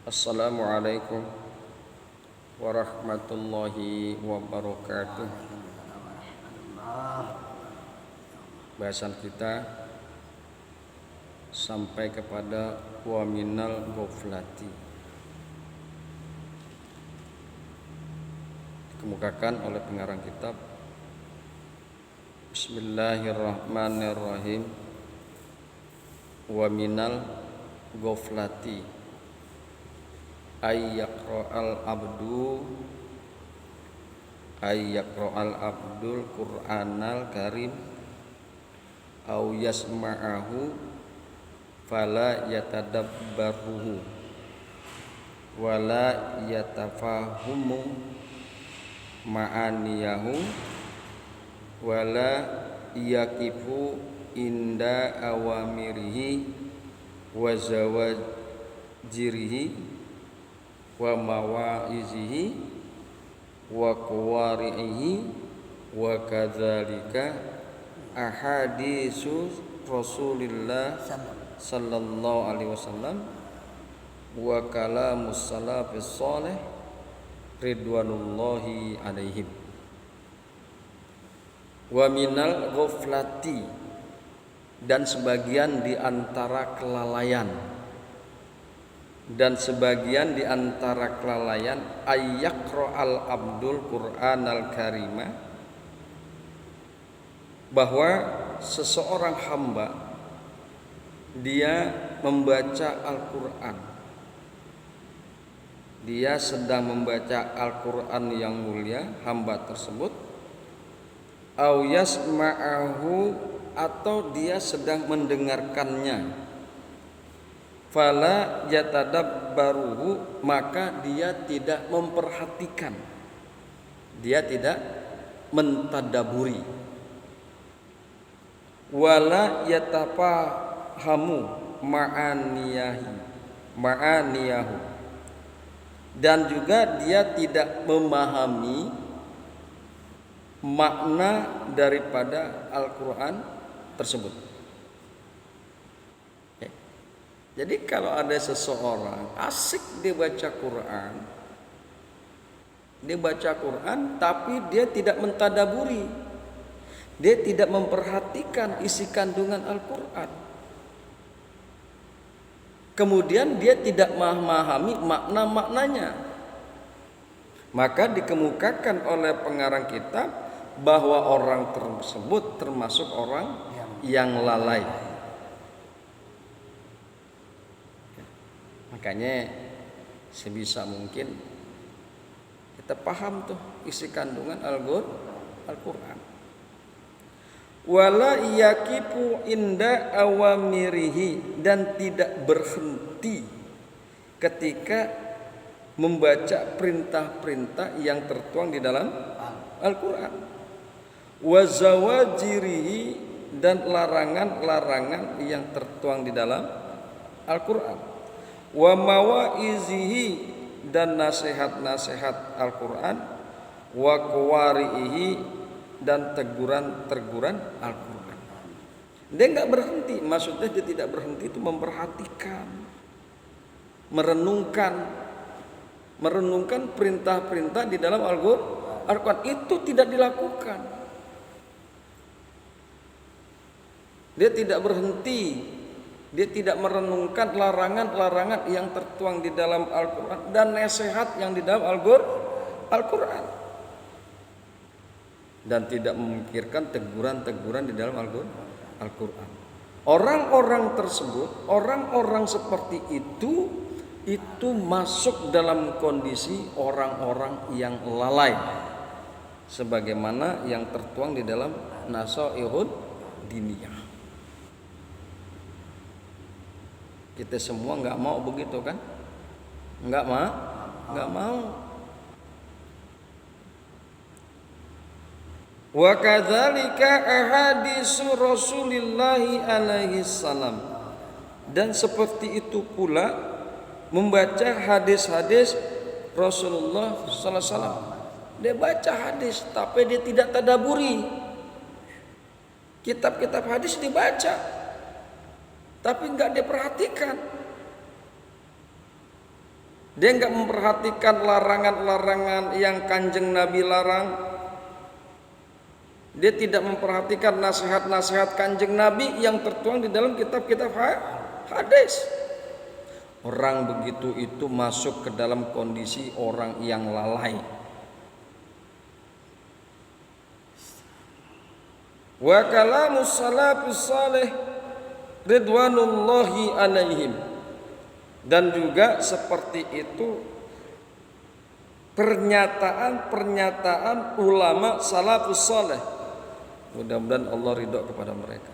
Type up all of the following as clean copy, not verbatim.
Assalamualaikum warahmatullahi wabarakatuh. Bahasan kita sampai kepada wa minal ghaflati. Dikemukakan oleh pengarang kitab. Bismillahirrahmanirrahim. Wa minal ghaflati ayyaqra'al abdul Qur'anal karim au yasma'ahu fala yatadabbaruhu wala yatafahumu ma'aniyahu wala yaqifu inda awamirihi wa zawajirihi wa mawa'izihi wa qawari'ihi wa kadzalika ahadisu Rasulillah sallallahu alaihi wasallam wa kalamus salafis salih ridwanullahi alaihim. Wa minal ghaflati, dan sebagian di antara kelalaian, ayyaqra'al abdul Qur'anal karima, bahwa seseorang hamba dia membaca Al-Qur'an, dia sedang membaca Al-Qur'an yang mulia, hamba tersebut, au yasma'ahu, atau dia sedang mendengarkannya, fala yatadabbaruhu, maka dia tidak memperhatikan, dia tidak mentadaburi, wala yatafahamu ma'aniyahu, dan juga dia tidak memahami makna daripada Al-Quran tersebut. Jadi kalau ada seseorang asik dia baca Quran, tapi dia tidak mentadaburi, dia tidak memperhatikan isi kandungan Al-Quran, kemudian dia tidak memahami makna-maknanya, maka dikemukakan oleh pengarang kitab bahwa orang tersebut termasuk orang yang lalai. Makanya sebisa mungkin kita paham tuh isi kandungan Al-Quran. Wala yaqifu inda awamirihi, dan tidak berhenti ketika membaca perintah-perintah yang tertuang di dalam Al-Quran. Wa zawajirihi, dan larangan-larangan yang tertuang di dalam Al-Quran. Wa mawa'izihi, dan nasihat-nasihat Al-Quran. Wa qawari'ihi, dan teguran-teguran Al-Quran. Dia enggak berhenti, maksudnya dia tidak berhenti itu memperhatikan, merenungkan perintah-perintah di dalam Al-Quran, itu tidak dilakukan. Dia tidak berhenti, dia tidak merenungkan larangan-larangan yang tertuang di dalam Al-Quran dan nasihat yang di dalam Al-Quran, dan tidak memikirkan teguran-teguran di dalam Al-Quran. Orang-orang tersebut, orang-orang seperti itu masuk dalam kondisi orang-orang yang lalai, sebagaimana yang tertuang di dalam Nasaihud Diniyah. Kita semua nggak mau begitu kan? Nggak mau. Wa kadzalika ahadisu Rasulillahi alaihi salam, dan seperti itu pula membaca hadis-hadis Rasulullah sallallahu alaihi wasallam. Dia baca hadis tapi dia tidak tadaburi. Kitab-kitab hadis dibaca tapi enggak diperhatikan. Dia nggak memperhatikan larangan-larangan yang Kanjeng Nabi larang. Dia tidak memperhatikan nasihat-nasihat Kanjeng Nabi yang tertuang di dalam kitab-kitab hadis. Orang begitu itu masuk ke dalam kondisi orang yang lalai. Wa kalamus salafus salih ridwanullahi alaihim. Dan juga seperti itu pernyataan ulama salafus salih. Mudah-mudahan Allah ridho kepada mereka.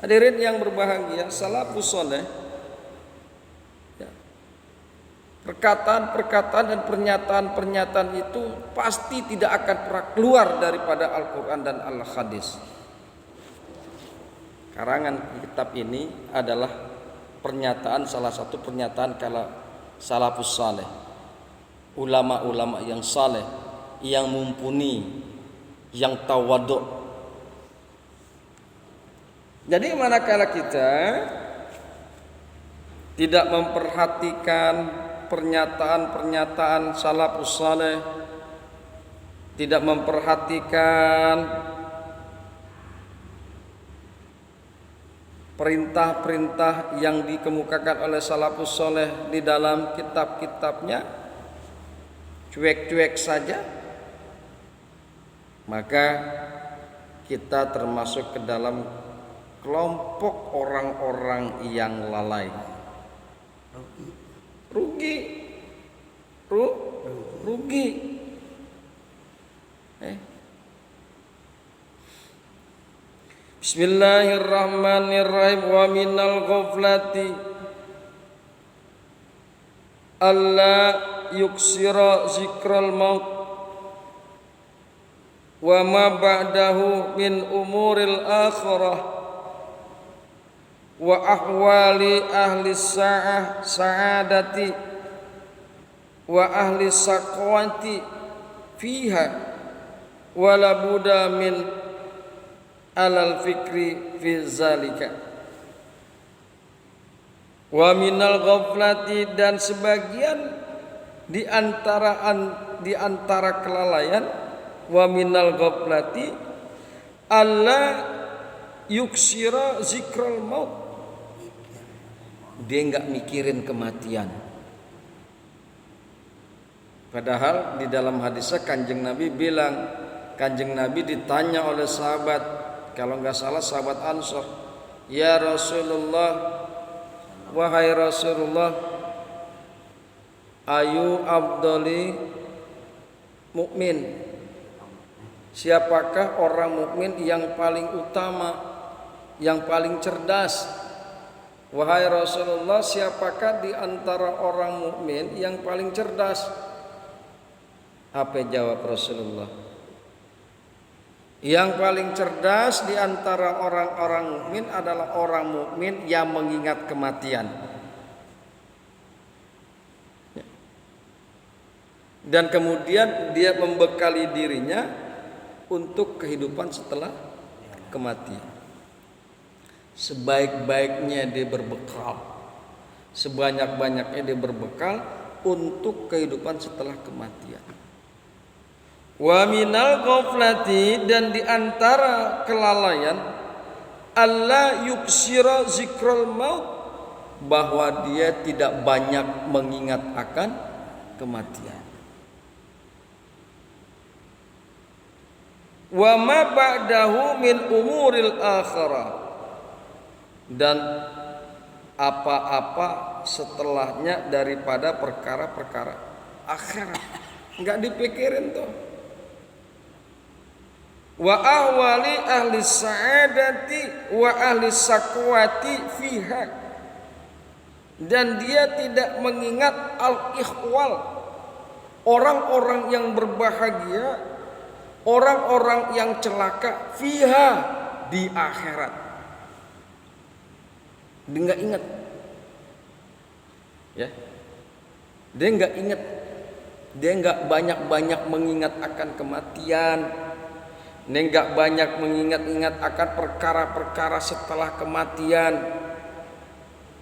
Hadirin yang berbahagia, salafus salih, ya, perkataan-perkataan dan pernyataan-pernyataan itu pasti tidak akan pernah keluar daripada Al-Quran dan Al-Hadis. Karangan kitab ini adalah salah satu pernyataan kala salafus salih, ulama-ulama yang saleh, yang mumpuni, yang tawadhu. Jadi manakala kita tidak memperhatikan pernyataan-pernyataan salafus saleh, tidak memperhatikan perintah-perintah yang dikemukakan oleh salafus saleh di dalam kitab-kitabnya, cuek-cuek saja, maka kita termasuk ke dalam kelompok orang-orang yang lalai. Rugi. Bismillahirrahmanirrahim. Wa minal ghaflati alla yuksira zikral maut wa ma ba'dahu min umuril akhirah wa ahwali ahli sa'adati wa ahli saqwati fiha wa la budda min alal fikri fi zalika. Wa minal ghaflati, dan sebagian di antara kelalaian, wa minal ghaflati alla yuksira zikral maut. Dia enggak mikirin kematian. Padahal di dalam hadisnya Kanjeng Nabi bilang, Kanjeng Nabi ditanya oleh sahabat, kalau enggak salah sahabat Ansor, ya Rasulullah, wahai Rasulullah, ayu abdoli mukmin, siapakah orang mukmin yang paling utama, yang paling cerdas? Wahai Rasulullah, siapakah di antara orang mukmin yang paling cerdas? Apa jawab Rasulullah? Yang paling cerdas di antara orang-orang mukmin adalah orang mukmin yang mengingat kematian. Dan kemudian dia membekali dirinya untuk kehidupan setelah kematian. Sebaik-baiknya dia berbekal, sebanyak-banyaknya dia berbekal untuk kehidupan setelah kematian. Wa minal ghaflati, dan di antara kelalaian, alla yuksira zikral maut, bahwa dia tidak banyak mengingat akan kematian. Wa ma ba'dahu min umuril akhirah, dan apa-apa setelahnya daripada perkara-perkara akhirat enggak dipikirin tuh. Wa ahwali ahli sa'adati wa ahli saqwati fiha, dan dia tidak mengingat al-ikhwal, orang-orang yang berbahagia, orang-orang yang celaka, fiha, di akhirat. Dia enggak ingat, ya, dia enggak ingat, dia enggak banyak-banyak mengingat akan kematian, dia enggak banyak mengingat-ingat akan perkara-perkara setelah kematian.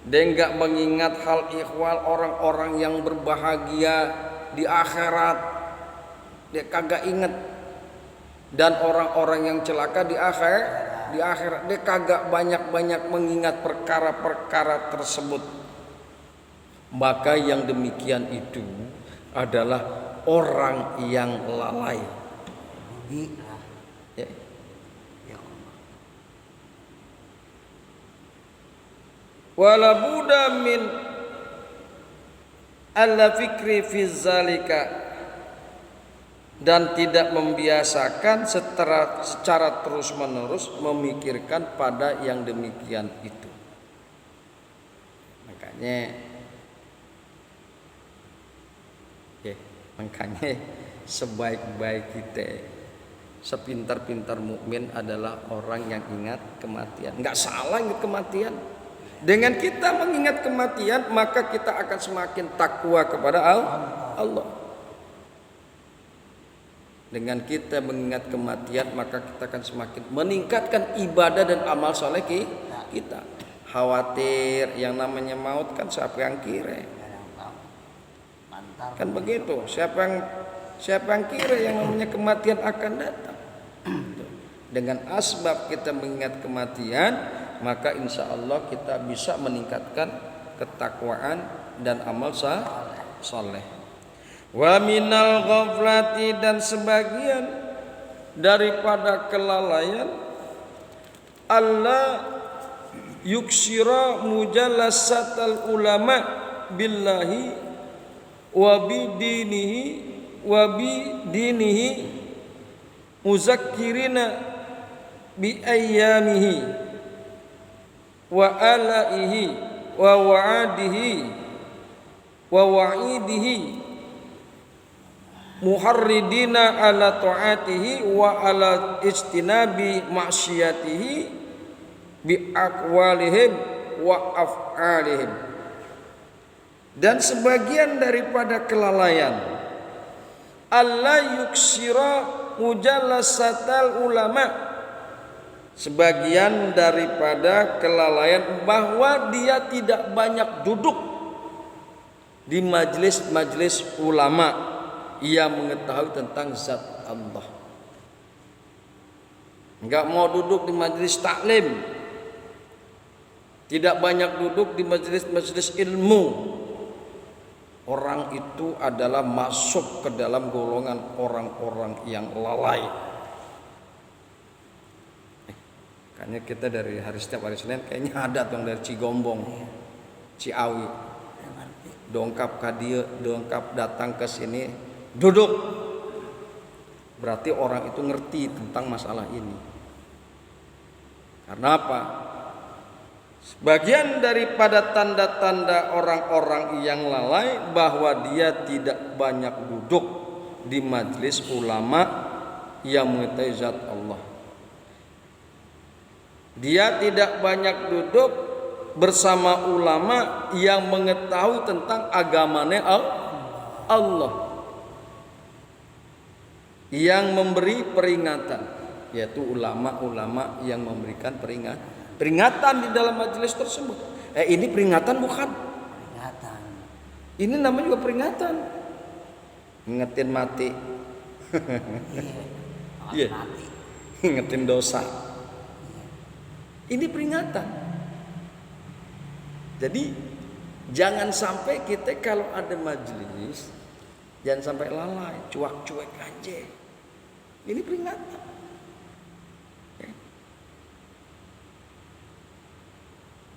Dia enggak mengingat hal ihwal orang-orang yang berbahagia di akhirat. Dia kagak ingat. Dan orang-orang yang celaka di akhirat dia kagak banyak-banyak mengingat perkara-perkara tersebut. Maka yang demikian itu adalah orang yang lalai. Ya. Wala buddha min alla fikri fi zalika, dan tidak membiasakan secara terus-menerus memikirkan pada yang demikian itu. Makanya sebaik-baik kita, sepintar-pintar mukmin adalah orang yang ingat kematian. Enggak salah ingat kematian. Dengan kita mengingat kematian, maka kita akan semakin takwa kepada Allah. Dengan kita mengingat kematian, maka kita akan semakin meningkatkan ibadah dan amal soleh kita. Khawatir yang namanya maut kan siapa yang kira? Kan begitu. Siapa yang kira yang namanya kematian akan datang? Dengan asbab kita mengingat kematian, maka insya Allah kita bisa meningkatkan ketakwaan dan amal saleh. Wa minal ghaflati, dan sebagian daripada kelalaian, Allah yuksira mujalassatal ulama billahi wa bidinihi muzakkirina bi ayyamihi wa alaihi wa wa'adihi wa wa'idihi muharridina ala ta'atihi wa ala ijtinabi ma'siyatihi bi aqwalihim wa af'alihim. Dan sebagian daripada kelalaian, Allah yuksira mujalassatal ulama, sebagian daripada kelalaian bahwa dia tidak banyak duduk di majelis-majelis ulama yang mengetahui tentang zat Allah. Enggak mau duduk di majelis taklim, tidak banyak duduk di majelis-majelis ilmu. Orang itu adalah masuk ke dalam golongan orang-orang yang lalai. Kayaknya kita dari setiap hari Senin kayaknya ada tuh dari Cigombong, Ciawi, dongkap ke dia, dongkap datang ke sini, duduk. Berarti orang itu ngerti tentang masalah ini. Karena apa? Sebagian daripada tanda-tanda orang-orang yang lalai bahwa dia tidak banyak duduk di majelis ulama yang mengetahui zat Allah. Dia tidak banyak duduk bersama ulama yang mengetahui tentang agamanya Allah, yang memberi peringatan, yaitu ulama-ulama yang memberikan peringatan di dalam majelis tersebut. Ini peringatan bukan? Peringatan. Ini namanya juga peringatan. Ingetin mati. Iya. Ingetin dosa. Ini peringatan. Jadi jangan sampai kita kalau ada majelis jangan sampai lalai, cuek-cuek aja. Ini peringatan.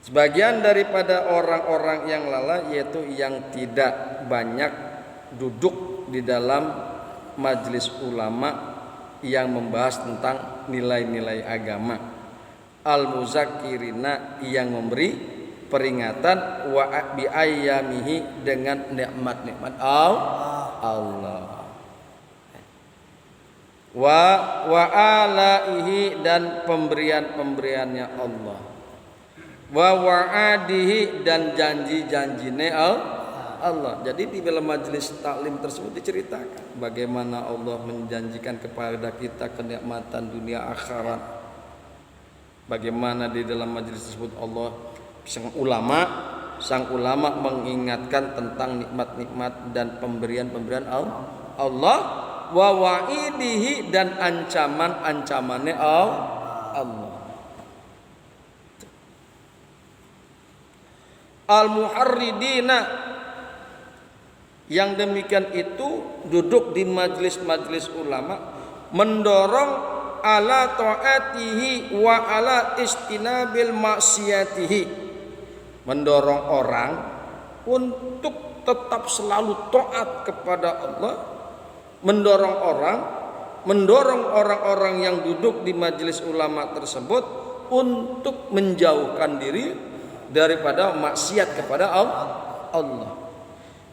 Sebagian daripada orang-orang yang lalai yaitu yang tidak banyak duduk di dalam majelis ulama yang membahas tentang nilai-nilai agama. Al-muzakkirina, yang memberi peringatan, wa bi ayyamihi, dengan nikmat-nikmat Allah. Wa alaihi, dan pemberian-pemberiannya Allah. Wa wa'adihi, dan janji-janjinya Allah. Jadi di dalam majelis taklim tersebut diceritakan bagaimana Allah menjanjikan kepada kita kenikmatan dunia akhirat. Bagaimana di dalam majelis tersebut Allah ulama sang ulama mengingatkan tentang nikmat-nikmat dan pemberian-pemberian Allah, wa wa'idihi dan ancaman-ancamannya Allah. Al-muharridina, yang demikian itu duduk di majelis-majelis ulama mendorong ala ta'atihi wa ala istinabil maksiatihi, mendorong orang untuk tetap selalu taat kepada Allah, mendorong orang-orang yang duduk di majelis ulama tersebut untuk menjauhkan diri daripada maksiat kepada Allah,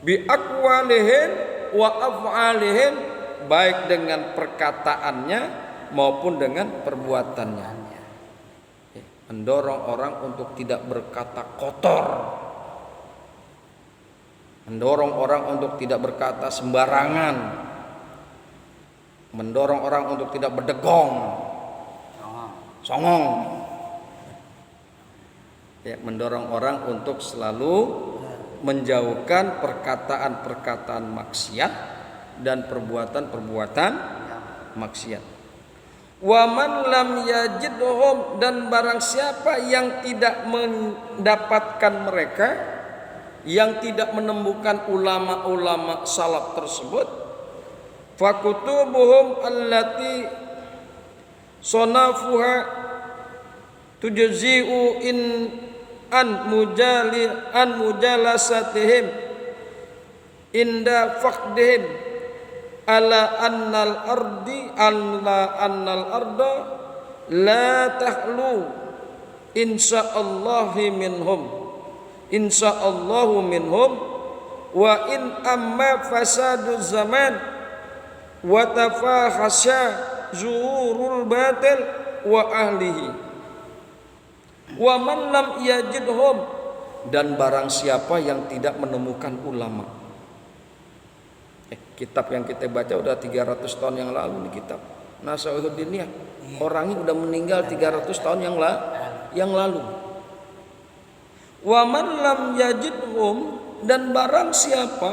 bi aqwalihim wa af'alihim, baik dengan perkataannya maupun dengan perbuatannya. Mendorong orang untuk tidak berkata kotor, mendorong orang untuk tidak berkata sembarangan, mendorong orang untuk tidak berdegong, songong, ya, mendorong orang untuk selalu menjauhkan perkataan-perkataan maksiat dan perbuatan-perbuatan maksiat. Wa man lam yajidhum, dan barang siapa yang tidak mendapatkan mereka, yang tidak menemukan ulama-ulama salaf tersebut, fakutubuhum allati sonafuha tujzi'u in an mujalasatihim inda faqdihim ala annal arda la tahlu insyaallahu minhum wa in amma fasadu zaman wa tafahasya zuhurul batil wa ahlihi wa man lam yajidhum, dan barang siapa yang tidak menemukan ulama. Kitab yang kita baca udah 300 tahun yang lalu nih, kitab Nasaihud Diniyah. Orangnya udah meninggal 300 tahun yang lalu. Wa man lam yajidhum, dan barang siapa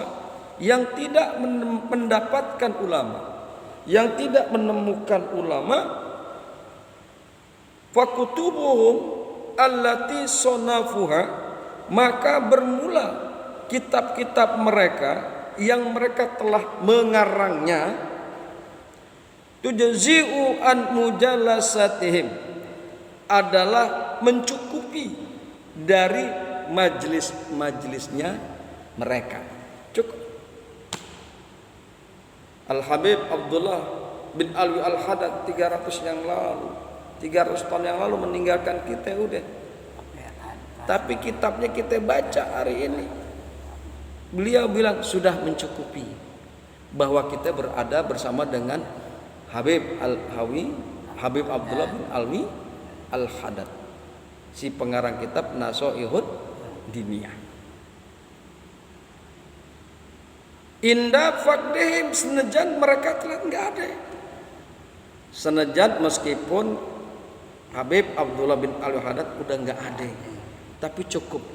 yang tidak mendapatkan ulama, yang tidak menemukan ulama, fakutubuhum allati sonafuha, maka bermula kitab-kitab mereka yang mereka telah mengarangnya, tujzi'u an mujalasatihim, adalah mencukupi dari majelis-majelisnya mereka. Cukup. Al-Habib Abdullah bin Alwi Al-Haddad 300 tahun yang lalu meninggalkan kita udah. Tapi kitabnya kita baca hari ini. Beliau bilang sudah mencukupi bahwa kita berada bersama dengan Habib Abdullah bin Alwi Al-Haddad, si pengarang kitab Nasaihud Diniyah. Inda faqdihim, senajan mereka telah enggak ada. Senajan meskipun Habib Abdullah bin Alwi Al-Haddad udah enggak ada, tapi cukup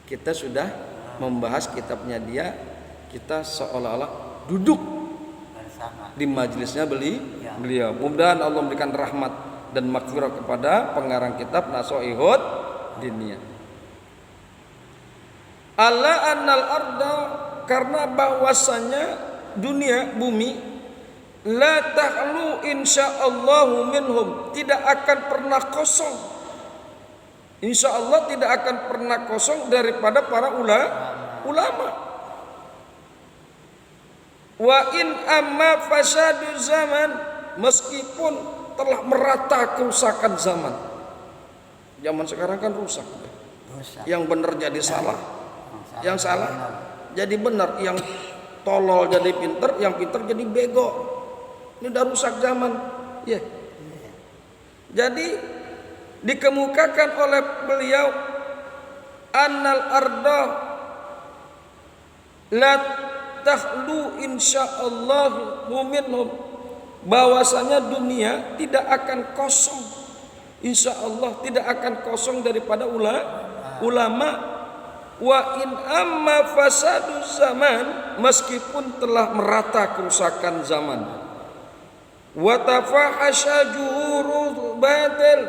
kita sudah membahas kitabnya dia, kita seolah-olah duduk bersama di majelisnya beliau. Mudah-mudahan Allah memberikan rahmat dan maghfirah kepada pengarang kitab Nasaihud Diniyah. Alla annal arda, karena bahwasanya dunia, bumi, la tahlu insyaallahu minhum, tidak akan pernah kosong. Insya Allah tidak akan pernah kosong daripada para ulama. Wa in amma fasadu zaman, meskipun telah merata kerusakan zaman. Zaman sekarang kan rusak. Yang benar jadi salah, yang salah jadi benar, yang tolol jadi pinter, yang pinter jadi bego. Ini udah rusak zaman. Ya. Jadi dikemukakan oleh beliau annal arda la tahlu insyaallahu minhum, bahwasanya dunia tidak akan kosong, insyaallah tidak akan kosong daripada ulama. Wa in amma fasadu zaman, meskipun telah merata kerusakan zaman. Wa tafahasya juhurul batil,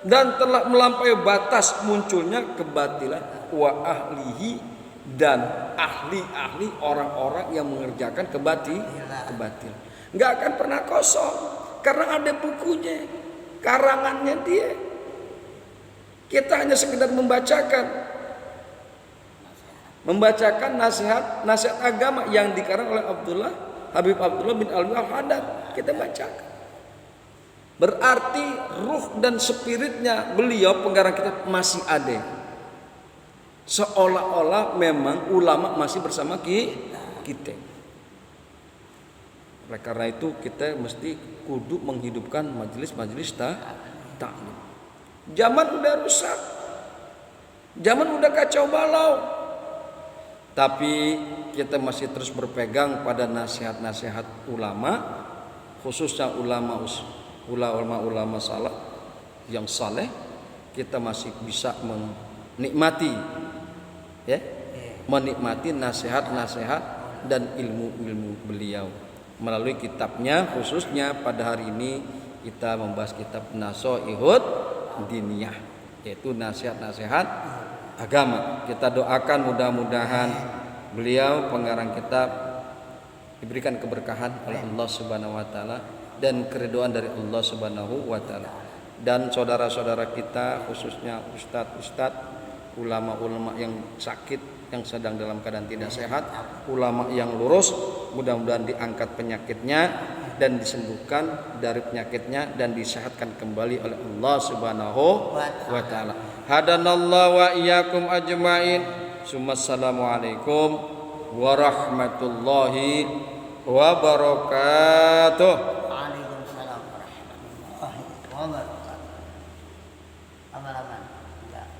dan telah melampaui batas munculnya kebatilan. Wa ahlihi, dan ahli-ahli orang-orang yang mengerjakan kebatilan. Nggak akan pernah kosong karena ada bukunya, karangannya dia. Kita hanya sekedar membacakan nasihat agama yang dikarang oleh Habib Abdullah bin Alwi Al-Haddad. Kita bacakan. Berarti ruh dan spiritnya beliau pengarang kitab masih ada. Seolah-olah memang ulama masih bersama kita. Oleh karena itu kita mesti kudu menghidupkan majelis-majelis taklim. Zaman udah rusak, zaman udah kacau balau, tapi kita masih terus berpegang pada nasihat-nasihat ulama, khususnya ulama salaf yang saleh. Kita masih bisa menikmati nasihat-nasihat dan ilmu-ilmu beliau melalui kitabnya. Khususnya pada hari ini kita membahas kitab Nasoihud Diniyah, yaitu nasihat-nasihat agama. Kita doakan mudah-mudahan beliau pengarang kitab diberikan keberkahan oleh Allah Subhanahu wa taala dan keridhaan dari Allah Subhanahu wa taala. Dan saudara-saudara kita, khususnya ustadz-ustadz, ulama-ulama yang sakit, yang sedang dalam keadaan tidak sehat, ulama yang lurus, mudah-mudahan diangkat penyakitnya dan disembuhkan dari penyakitnya dan disehatkan kembali oleh Allah Subhanahu wa taala. Hadanallahu wa iyyakum ajmain. Assalamualaikum warahmatullahi wabarakatuh. Waalaikumsalam warahmatullahi wabarakatuh. Amal-amal.